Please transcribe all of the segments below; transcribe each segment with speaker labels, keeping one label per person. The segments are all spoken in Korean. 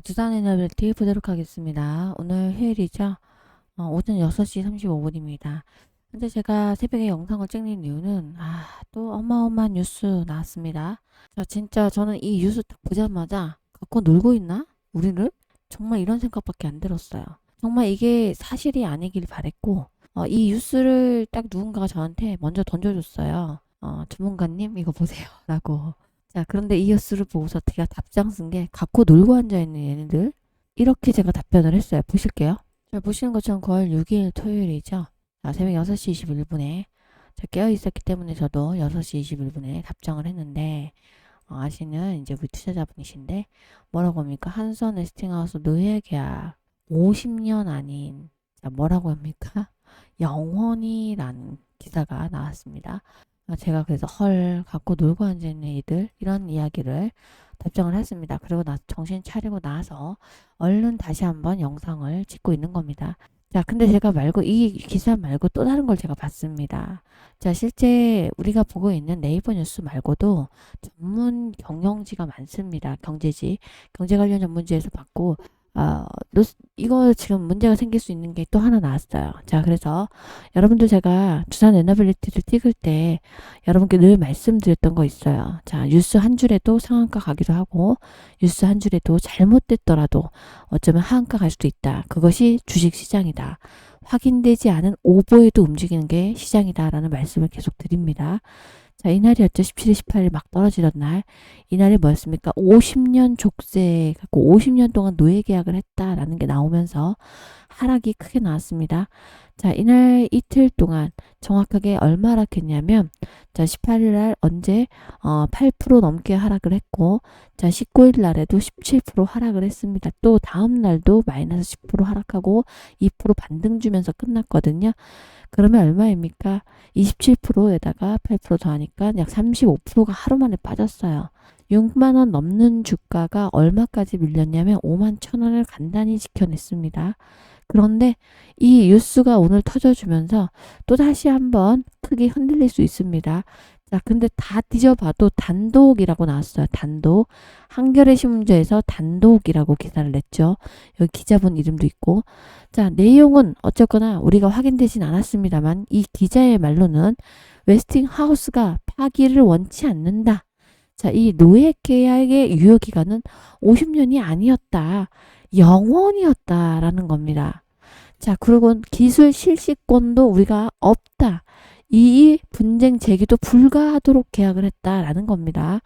Speaker 1: 두산 에너빌티 보도록 하겠습니다. 오늘 휴일이죠. 오전 6시 35분입니다. 근데 제가 새벽에 영상을 찍는 이유는 또 어마어마한 뉴스 나왔습니다. 진짜 저는 이 뉴스 딱 보자마자 갖고 놀고 있나? 우리를? 정말 이런 생각밖에 안 들었어요. 정말 이게 사실이 아니길 바랬고 이 뉴스를 딱 누군가가 저한테 먼저 던져줬어요. 전문가님 이거 보세요 라고. 자, 그런데 이 뉴스를 보고서 제가 답장 쓴 게 갖고 놀고 앉아있는 얘네들, 이렇게 제가 답변을 했어요. 보실게요. 자, 보시는 것처럼 9월 6일 토요일이죠. 자, 새벽 6시 21분에 깨어 있었기 때문에 저도 6시 21분에 답장을 했는데, 아시는 이제 우리 투자자분이신데 뭐라고 합니까? 한수원 웨스팅하우스 노예계약 50년 아닌, 자, 뭐라고 합니까? 영원히라는 기사가 나왔습니다. 제가 그래서 갖고 놀고 앉아있는 이들, 이런 이야기를 답장을 했습니다. 그리고 정신 차리고 나서 얼른 다시 한번 영상을 찍고 있는 겁니다. 자, 근데 제가 말고 이 기사 말고 또 다른 걸 제가 봤습니다. 자, 실제 우리가 보고 있는 네이버 뉴스 말고도 전문 경영지가 많습니다. 경제지, 경제 관련 전문지에서 봤고, 이거 지금 문제가 생길 수 있는 게 또 하나 나왔어요. 자, 그래서 여러분들 제가 두산 에너빌리티를 찍을 때 여러분께 늘 말씀드렸던 거 있어요. 자, 뉴스 한 줄에도 상한가 가기도 하고, 뉴스 한 줄에도 잘못됐더라도 어쩌면 하한가 갈 수도 있다. 그것이 주식 시장이다. 확인되지 않은 오보에도 움직이는 게 시장이다라는 말씀을 계속 드립니다. 자, 이날이었죠. 17일, 18일 막 떨어지던 날. 이날이 뭐였습니까? 50년 족쇄 갖고 50년 동안 노예 계약을 했다라는 게 나오면서 하락이 크게 나왔습니다. 자, 이날 이틀 동안 정확하게 얼마 하락했냐면, 자, 18일 날 언제 8% 넘게 하락을 했고, 자, 19일 날에도 17% 하락을 했습니다. 또 다음 날도 마이너스 10% 하락하고 2% 반등 주면서 끝났거든요. 그러면 얼마입니까? 27%에다가 8% 더하니까 약 35%가 하루 만에 빠졌어요. 6만원 넘는 주가가 얼마까지 밀렸냐면 5만 1,000원을 간단히 지켜냈습니다. 그런데 이 뉴스가 오늘 터져주면서 또 다시 한번 크게 흔들릴 수 있습니다. 자, 근데 다 뒤져봐도 단독이라고 나왔어요. 단독. 한겨레 신문조에서 단독이라고 기사를 냈죠. 여기 기자분 이름도 있고. 자, 내용은 어쨌거나 우리가 확인되진 않았습니다만, 이 기자의 말로는 웨스팅하우스가 파기를 원치 않는다. 자, 이 노예 계약의 유효기간은 50년이 아니었다. 영원이었다라는 겁니다. 자, 그리고 기술 실시권도 우리가 없다. 이 분쟁 제기도 불가하도록 계약을 했다라는 겁니다.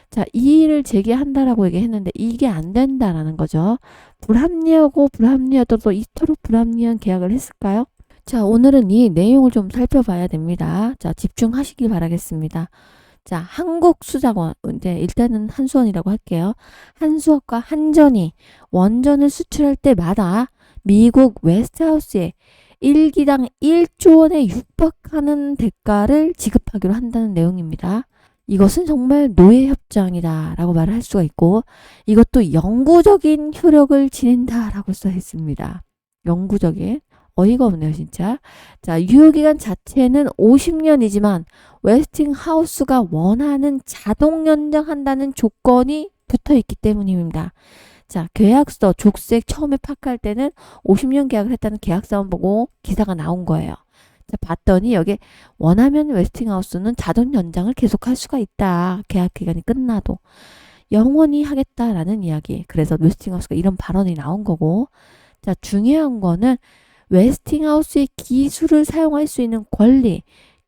Speaker 1: 자, 이의를 제기한다라고 얘기했는데 이게 안 된다라는 거죠. 불합리하고 불합리하더라도 이토록 불합리한 계약을 했을까요? 자, 오늘은 이 내용을 좀 살펴봐야 됩니다. 자, 집중하시길 바라겠습니다. 자, 한국수자원, 이제 일단은 한수원이라고 할게요. 한수원과 한전이 원전을 수출할 때마다 미국 웨스트하우스에 1기당 1조 원에 육박하는 대가를 지급하기로 한다는 내용입니다. 이것은 정말 노예협정이다 라고 말을 할 수가 있고, 이것도 영구적인 효력을 지닌다 라고 써 있습니다. 영구적인. 어이가 없네요, 진짜. 자, 유효기간 자체는 50년이지만 웨스팅하우스가 원하는 자동 연장한다는 조건이 붙어 있기 때문입니다. 자, 계약서, 족색 처음에 파크할 때는 50년 계약을 했다는 계약서만 보고 기사가 나온 거예요. 자, 봤더니 여기 원하면 웨스팅하우스는 자동 연장을 계속할 수가 있다. 계약 기간이 끝나도. 영원히 하겠다라는 이야기. 그래서 웨스팅하우스가 이런 발언이 나온 거고, 자, 중요한 거는 웨스팅하우스의 기술을 사용할 수 있는 권리,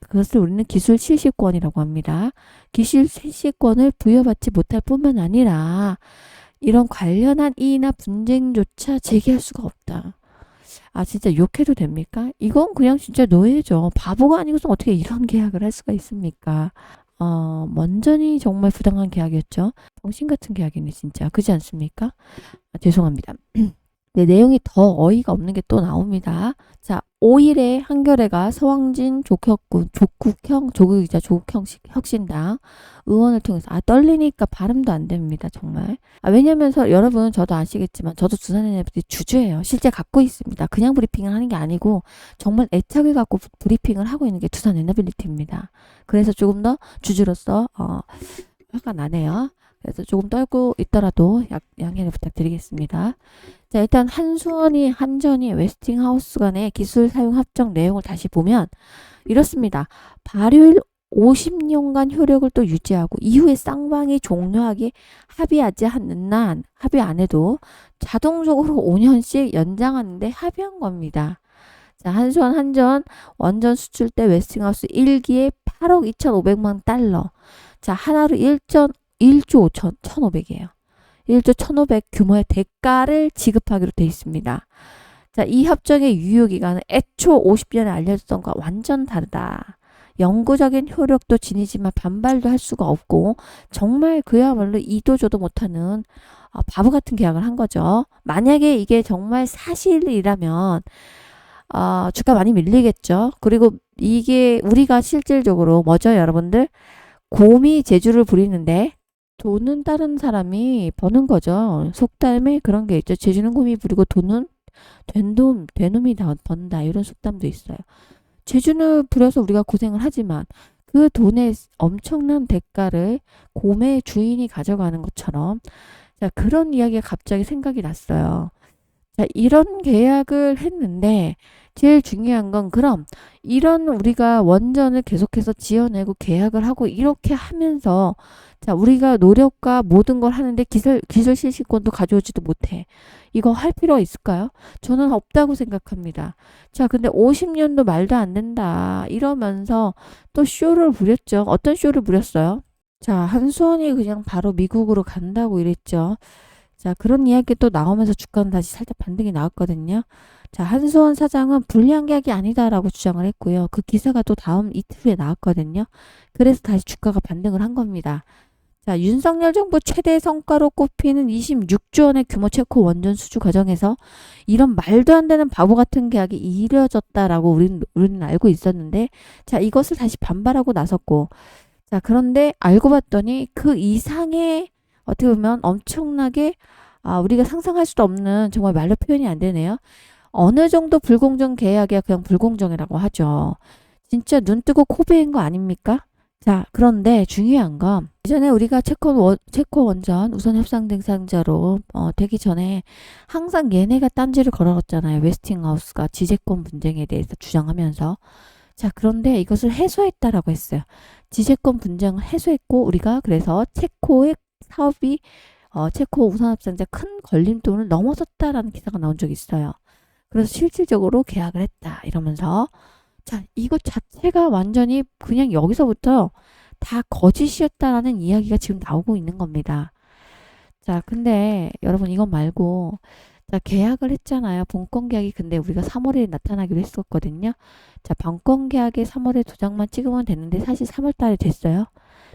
Speaker 1: 그것을 우리는 기술 실시권이라고 합니다. 기술 실시권을 부여받지 못할 뿐만 아니라 이런 관련한 이의나 분쟁조차 제기할 수가 없다. 진짜 욕해도 됩니까? 이건 그냥 진짜 노예죠. 바보가 아니고서 어떻게 이런 계약을 할 수가 있습니까? 완전히 정말 부당한 계약이었죠. 정신 같은 계약이네, 진짜. 그렇지 않습니까? 죄송합니다. 네, 내용이 더 어이가 없는 게 또 나옵니다. 자, 5일에 한겨레가 서왕진 조국이자 조국형 혁신당 의원을 통해서, 떨리니까 발음도 안 됩니다, 정말. 왜냐면 여러분, 저도 아시겠지만, 저도 두산에너빌티 주주예요. 실제 갖고 있습니다. 그냥 브리핑을 하는 게 아니고, 정말 애착을 갖고 브리핑을 하고 있는 게 두산에너빌리티입니다. 그래서 조금 더 주주로서, 화가 나네요. 그래서 조금 떨고 있더라도 양해를 부탁드리겠습니다. 자, 일단 한전이 웨스팅하우스 간의 기술 사용 합정 내용을 다시 보면 이렇습니다. 발효일 50년간 효력을 또 유지하고 이후에 쌍방이 종료하게 합의하지 않는 한 합의 안 해도 자동적으로 5년씩 연장하는데 합의한 겁니다. 자, 한전 원전 수출대 웨스팅하우스 1기에 8억 2,500만 달러. 자, 하나로 1조 1,500이에요. 1조 1,500 규모의 대가를 지급하기로 돼 있습니다. 자, 이 협정의 유효기간은 애초 50년에 알려졌던 것과 완전 다르다. 영구적인 효력도 지니지만 반발도 할 수가 없고 정말 그야말로 이도저도 못하는 바보 같은 계약을 한 거죠. 만약에 이게 정말 사실이라면 주가 많이 밀리겠죠. 그리고 이게 우리가 실질적으로 뭐죠, 여러분들? 곰이 재주를 부리는데 돈은 다른 사람이 버는 거죠. 속담에 그런 게 있죠. 재주는 곰이 부리고 돈은 된놈이 번다. 이런 속담도 있어요. 재주를 부려서 우리가 고생을 하지만 그 돈의 엄청난 대가를 곰의 주인이 가져가는 것처럼 자, 그런 이야기가 갑자기 생각이 났어요. 자, 이런 계약을 했는데 제일 중요한 건 그럼 이런 우리가 원전을 계속해서 지어내고 계약을 하고 이렇게 하면서 자, 우리가 노력과 모든 걸 하는데 기술 실시권도 가져오지도 못해. 이거 할 필요가 있을까요? 저는 없다고 생각합니다. 자, 근데 50년도 말도 안 된다. 이러면서 또 쇼를 부렸죠. 어떤 쇼를 부렸어요? 자, 한수원이 그냥 바로 미국으로 간다고 이랬죠. 자, 그런 이야기 또 나오면서 주가는 다시 살짝 반등이 나왔거든요. 자, 한수원 사장은 불리한 계약이 아니다라고 주장을 했고요. 그 기사가 또 다음 이틀 후에 나왔거든요. 그래서 다시 주가가 반등을 한 겁니다. 자, 윤석열 정부 최대 성과로 꼽히는 26조 원의 규모 체코 원전 수주 과정에서 이런 말도 안 되는 바보 같은 계약이 이뤄졌다라고 우리는 알고 있었는데 자, 이것을 다시 반발하고 나섰고 자, 그런데 알고 봤더니 그 이상의 어떻게 보면 엄청나게 우리가 상상할 수도 없는 정말 말로 표현이 안 되네요. 어느 정도 불공정 계약이야 그냥 불공정이라고 하죠. 진짜 눈 뜨고 코 베인 거 아닙니까? 자, 그런데 중요한 건 이전에 우리가 체코 원전 우선 협상 대상자로 되기 전에 항상 얘네가 딴지를 걸어갔잖아요. 웨스팅하우스가 지재권 분쟁에 대해서 주장하면서 자, 그런데 이것을 해소했다라고 했어요. 지재권 분쟁을 해소했고 우리가 그래서 체코의 사업이 체코 우선합상자 큰 걸림돌을 넘어섰다라는 기사가 나온 적이 있어요. 그래서 실질적으로 계약을 했다 이러면서 자, 이것 자체가 완전히 그냥 여기서부터 다 거짓이었다라는 이야기가 지금 나오고 있는 겁니다. 자, 근데 여러분 이건 말고 자, 계약을 했잖아요. 본권 계약이 근데 우리가 3월에 나타나기로 했었거든요. 자, 본권 계약에 3월에 도장만 찍으면 되는데 사실 3월 달에 됐어요.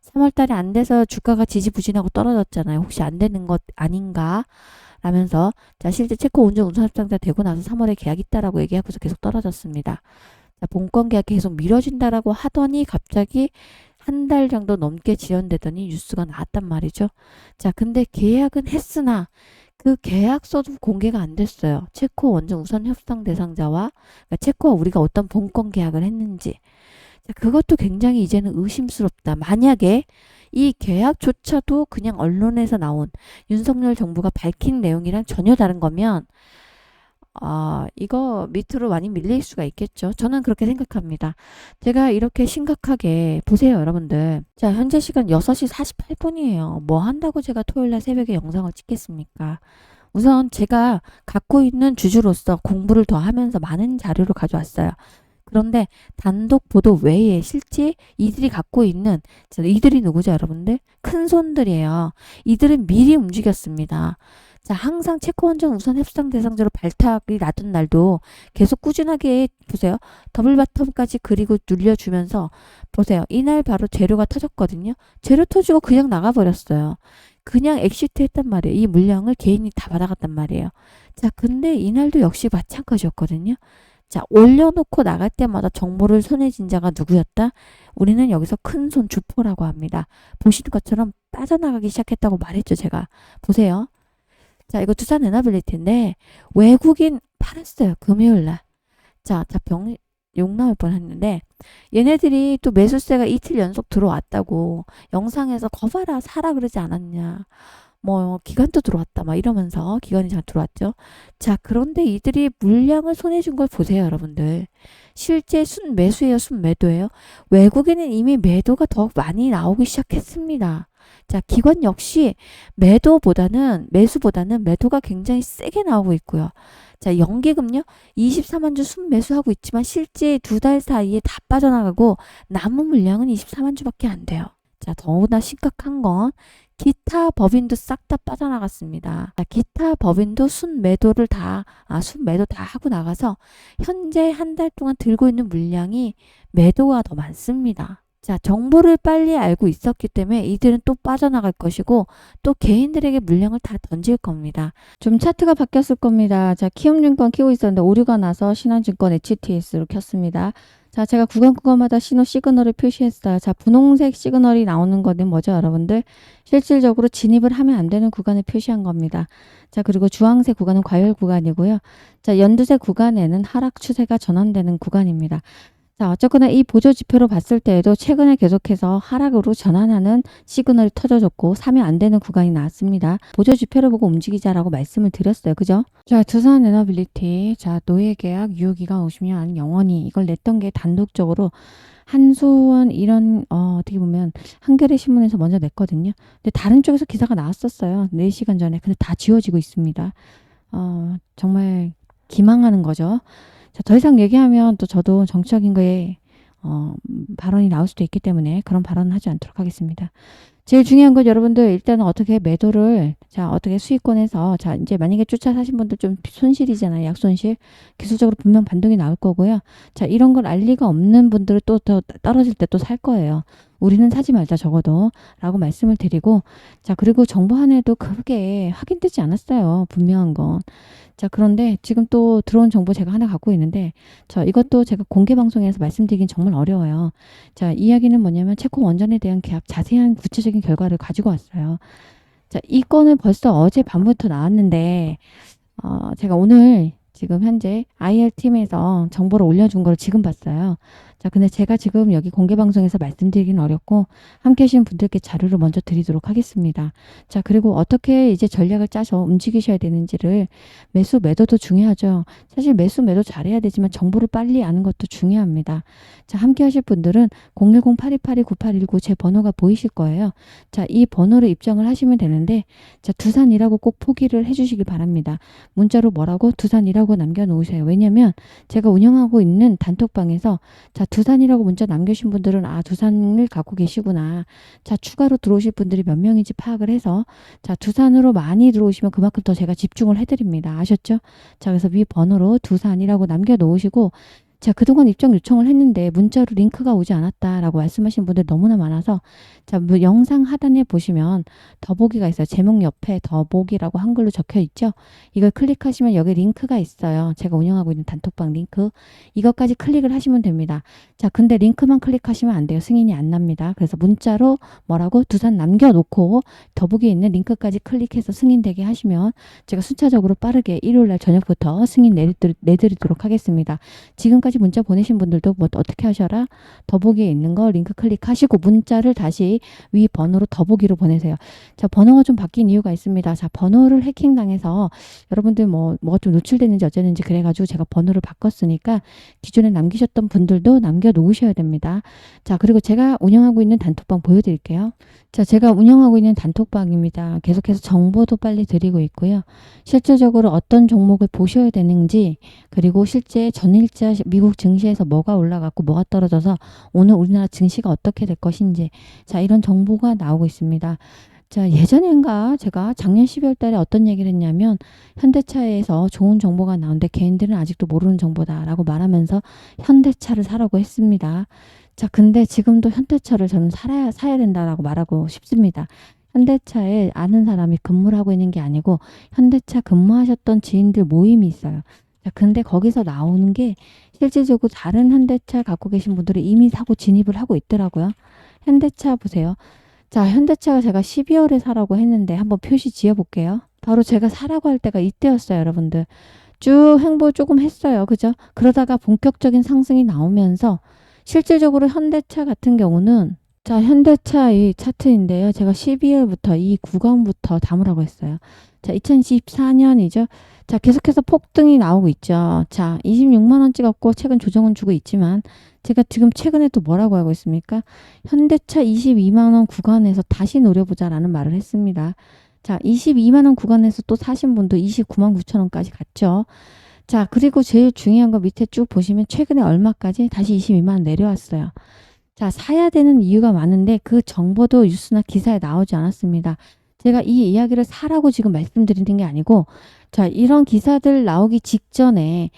Speaker 1: 3월 달에 안 돼서 주가가 지지부진하고 떨어졌잖아요. 혹시 안 되는 것 아닌가? 라면서 자, 실제 체코 원전 우선합상자 되고 나서 3월에 계약 있다라고 얘기하고서 계속 떨어졌습니다. 자, 본권 계약 계속 미뤄진다라고 하더니 갑자기 한 달 정도 넘게 지연되더니 뉴스가 나왔단 말이죠. 자, 근데 계약은 했으나 그 계약서도 공개가 안 됐어요. 체코 원전 우선 협상 대상자와 그러니까 체코와 우리가 어떤 본권 계약을 했는지. 자, 그것도 굉장히 이제는 의심스럽다. 만약에 이 계약조차도 그냥 언론에서 나온 윤석열 정부가 밝힌 내용이랑 전혀 다른 거면 이거 밑으로 많이 밀릴 수가 있겠죠. 저는 그렇게 생각합니다. 제가 이렇게 심각하게 보세요, 여러분들. 자, 현재 시간 6시 48분이에요. 뭐 한다고 제가 토요일날 새벽에 영상을 찍겠습니까? 우선 제가 갖고 있는 주주로서 공부를 더 하면서 많은 자료를 가져왔어요. 그런데 단독 보도 외에 실제 이들이 갖고 있는 이들이 누구죠, 여러분들? 큰 손들이에요. 이들은 미리 움직였습니다. 자, 항상 체코 원전 우선 협상 대상자로 발탁이 나던 날도 계속 꾸준하게 보세요. 더블 바텀까지 그리고 눌려주면서 보세요. 이날 바로 재료가 터졌거든요. 재료 터지고 그냥 나가버렸어요. 그냥 엑시트 했단 말이에요. 이 물량을 개인이 다 받아갔단 말이에요. 자, 근데 이날도 역시 마찬가지였거든요. 자, 올려놓고 나갈 때마다 정보를 손에 쥔 자가 누구였다? 우리는 여기서 큰 손 주포라고 합니다. 보시는 것처럼 빠져나가기 시작했다고 말했죠, 제가. 보세요. 자, 이거 투자 내놔 빌릴 텐데 외국인 팔았어요. 금요일 날. 자, 욕 나올 뻔했는데 얘네들이 또 매수세가 이틀 연속 들어왔다고 영상에서 거봐라 사라 그러지 않았냐. 뭐 기관도 들어왔다 막 이러면서 기관이 잘 들어왔죠. 자, 그런데 이들이 물량을 손에 준 걸 보세요, 여러분들. 실제 순매수예요, 순매도예요? 외국에는 이미 매도가 더 많이 나오기 시작했습니다. 자, 기관 역시 매수보다는 매도가 굉장히 세게 나오고 있고요. 자, 연기금요? 24만 주 순매수하고 있지만 실제 2달 사이에 다 빠져나가고 남은 물량은 24만 주밖에 안 돼요. 자, 더구나 심각한 건 기타 법인도 싹 다 빠져나갔습니다. 자, 기타 법인도 순매도 다 하고 나가서 현재 한 달 동안 들고 있는 물량이 매도가 더 많습니다. 자, 정보를 빨리 알고 있었기 때문에 이들은 또 빠져나갈 것이고 또 개인들에게 물량을 다 던질 겁니다. 좀 차트가 바뀌었을 겁니다. 자, 키움증권 키고 있었는데 오류가 나서 신한증권 HTS로 켰습니다. 자, 제가 구간마다 신호 시그널을 표시했어요. 자, 분홍색 시그널이 나오는 거는 뭐죠, 여러분들? 실질적으로 진입을 하면 안 되는 구간을 표시한 겁니다. 자, 그리고 주황색 구간은 과열 구간이고요. 자, 연두색 구간에는 하락 추세가 전환되는 구간입니다. 자, 어쨌거나 이 보조 지표로 봤을 때에도 최근에 계속해서 하락으로 전환하는 시그널이 터져줬고 사면 안 되는 구간이 나왔습니다. 보조 지표를 보고 움직이자라고 말씀을 드렸어요. 그죠? 자, 두산에너빌리티. 자, 노예계약 유효기간 50년 영원히 이걸 냈던 게 단독적으로 한수원 이런 어떻게 보면 한겨레 신문에서 먼저 냈거든요. 근데 다른 쪽에서 기사가 나왔었어요. 4시간 전에. 근데 다 지워지고 있습니다. 정말 기망하는 거죠. 자, 더 이상 얘기하면 또 저도 정치적인 거에 발언이 나올 수도 있기 때문에 그런 발언은 하지 않도록 하겠습니다. 제일 중요한 건 여러분들 일단은 어떻게 매도를 어떻게 수익권에서 이제 만약에 주차 사신 분들 좀 손실이잖아요. 약손실. 기술적으로 분명 반등이 나올 거고요. 자, 이런 걸 알 리가 없는 분들은 또 더 떨어질 때 또 살 거예요. 우리는 사지 말자 적어도 라고 말씀을 드리고 자, 그리고 정보 하나도 크게 확인되지 않았어요. 분명한 건. 자, 그런데 지금 또 들어온 정보 제가 하나 갖고 있는데 이것도 제가 공개 방송에서 말씀드리긴 정말 어려워요. 자, 이야기는 뭐냐면 체코 원전에 대한 계약 자세한 구체적인 결과를 가지고 왔어요. 자, 이 건은 벌써 어제 밤부터 나왔는데 제가 오늘 지금 현재 IR팀에서 정보를 올려준 걸 지금 봤어요. 자, 근데 제가 지금 여기 공개방송에서 말씀드리긴 어렵고 함께 하신 분들께 자료를 먼저 드리도록 하겠습니다. 자, 그리고 어떻게 이제 전략을 짜서 움직이셔야 되는지를 매도도 중요하죠. 사실 매도 잘해야 되지만 정보를 빨리 아는 것도 중요합니다. 자, 함께 하실 분들은 010-8282-9819 제 번호가 보이실 거예요. 자, 이 번호로 입장을 하시면 되는데 자, 두산이라고 꼭 포기를 해주시기 바랍니다. 문자로 뭐라고? 두산이라고 남겨놓으세요. 왜냐면 제가 운영하고 있는 단톡방에서 자, 두산이라고 문자 남겨주신 분들은 두산을 갖고 계시구나. 자, 추가로 들어오실 분들이 몇 명인지 파악을 해서 자, 두산으로 많이 들어오시면 그만큼 더 제가 집중을 해드립니다. 아셨죠? 자, 그래서 위 번호로 두산이라고 남겨놓으시고 자, 그동안 입장 요청을 했는데 문자로 링크가 오지 않았다라고 말씀하신 분들 너무나 많아서 자, 영상 하단에 보시면 더보기가 있어요. 제목 옆에 더보기라고 한글로 적혀 있죠. 이걸 클릭하시면 여기 링크가 있어요. 제가 운영하고 있는 단톡방 링크. 이것까지 클릭을 하시면 됩니다. 자, 근데 링크만 클릭하시면 안 돼요. 승인이 안 납니다. 그래서 문자로 뭐라고 두산 남겨놓고 더보기에 있는 링크까지 클릭해서 승인되게 하시면 제가 순차적으로 빠르게 일요일날 저녁부터 승인 내드리도록 하겠습니다. 지금까지 문자 보내신 분들도 뭐 어떻게 하셔라? 더보기에 있는 거 링크 클릭하시고 문자를 다시 위 번호로 더보기로 보내세요. 자, 번호가 좀 바뀐 이유가 있습니다. 자, 번호를 해킹당해서 여러분들 뭐가 좀 노출됐는지 어쨌는지 그래가지고 제가 번호를 바꿨으니까 기존에 남기셨던 분들도 남겨놓으셔야 됩니다. 자, 그리고 제가 운영하고 있는 단톡방 보여드릴게요. 자, 제가 운영하고 있는 단톡방입니다. 계속해서 정보도 빨리 드리고 있고요. 실질적으로 어떤 종목을 보셔야 되는지 그리고 실제 전일자 미국 증시에서 뭐가 올라갔고 뭐가 떨어져서 오늘 우리나라 증시가 어떻게 될 것인지 자, 이런 정보가 나오고 있습니다. 자, 예전엔가 제가 작년 12월 달에 어떤 얘기를 했냐면 현대차에서 좋은 정보가 나오는데 개인들은 아직도 모르는 정보다라고 말하면서 현대차를 사라고 했습니다. 자, 근데 지금도 현대차를 저는 사야 된다라고 말하고 싶습니다. 현대차에 아는 사람이 근무를 하고 있는 게 아니고 현대차 근무하셨던 지인들 모임이 있어요. 자, 근데 거기서 나오는 게 실질적으로 다른 현대차 갖고 계신 분들이 이미 사고 진입을 하고 있더라고요. 현대차 보세요. 자, 현대차가 제가 12월에 사라고 했는데 한번 표시 지어 볼게요. 바로 제가 사라고 할 때가 이때였어요, 여러분들. 쭉 횡보 조금 했어요. 그죠? 그러다가 본격적인 상승이 나오면서 실질적으로 현대차 같은 경우는 자, 현대차 이 차트인데요. 제가 12월부터 이 구간부터 담으라고 했어요. 자, 2024년이죠. 자, 계속해서 폭등이 나오고 있죠. 자, 26만 원 찍었고 최근 조정은 주고 있지만 제가 지금 최근에 또 뭐라고 하고 있습니까? 현대차 22만 원 구간에서 다시 노려보자라는 말을 했습니다. 자, 22만 원 구간에서 또 사신 분도 29만 9천 원까지 갔죠. 자, 그리고 제일 중요한 거 밑에 쭉 보시면 최근에 얼마까지 다시 22만 원 내려왔어요. 자, 사야 되는 이유가 많은데 그 정보도 뉴스나 기사에 나오지 않았습니다. 제가 이 이야기를 사라고 지금 말씀드리는 게 아니고, 자, 이런 기사들 나오기 직전에,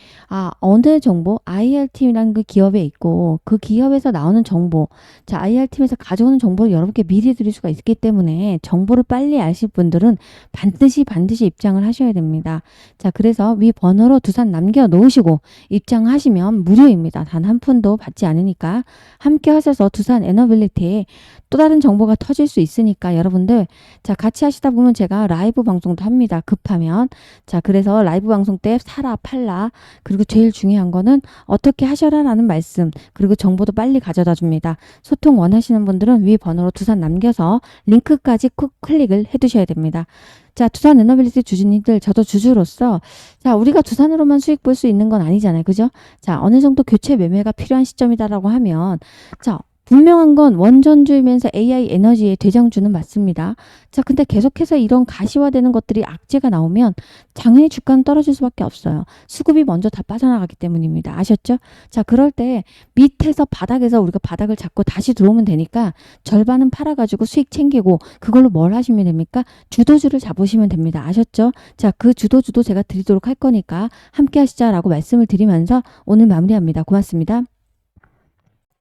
Speaker 1: 어느 정보, IR팀이라는 그 기업에 있고, 그 기업에서 나오는 정보, 자, IR팀에서 가져오는 정보를 여러분께 미리 드릴 수가 있기 때문에, 정보를 빨리 아실 분들은 반드시 입장을 하셔야 됩니다. 자, 그래서 위 번호로 두산 남겨 놓으시고, 입장하시면 무료입니다. 단 한 푼도 받지 않으니까, 함께 하셔서 두산 에너빌리티에 또 다른 정보가 터질 수 있으니까 여러분들, 자, 같이 하시다 보면 제가 라이브 방송도 합니다. 급하면. 자, 그래서 라이브 방송 때 사라, 팔라, 그리고 제일 중요한 거는 어떻게 하셔라라는 말씀, 그리고 정보도 빨리 가져다 줍니다. 소통 원하시는 분들은 위 번호로 두산 남겨서 링크까지 쿡 클릭을 해두셔야 됩니다. 자, 두산 에너빌리티 주주님들, 저도 주주로서, 자, 우리가 두산으로만 수익 볼 수 있는 건 아니잖아요. 그죠? 자, 어느 정도 교체 매매가 필요한 시점이다라고 하면, 자, 분명한 건 원전주이면서 AI 에너지의 대장주는 맞습니다. 자, 근데 계속해서 이런 가시화되는 것들이 악재가 나오면 당연히 주가는 떨어질 수밖에 없어요. 수급이 먼저 다 빠져나가기 때문입니다. 아셨죠? 자, 그럴 때 밑에서 바닥에서 우리가 바닥을 잡고 다시 들어오면 되니까 절반은 팔아가지고 수익 챙기고 그걸로 뭘 하시면 됩니까? 주도주를 잡으시면 됩니다. 아셨죠? 자, 그 주도주도 제가 드리도록 할 거니까 함께 하시자라고 말씀을 드리면서 오늘 마무리합니다. 고맙습니다.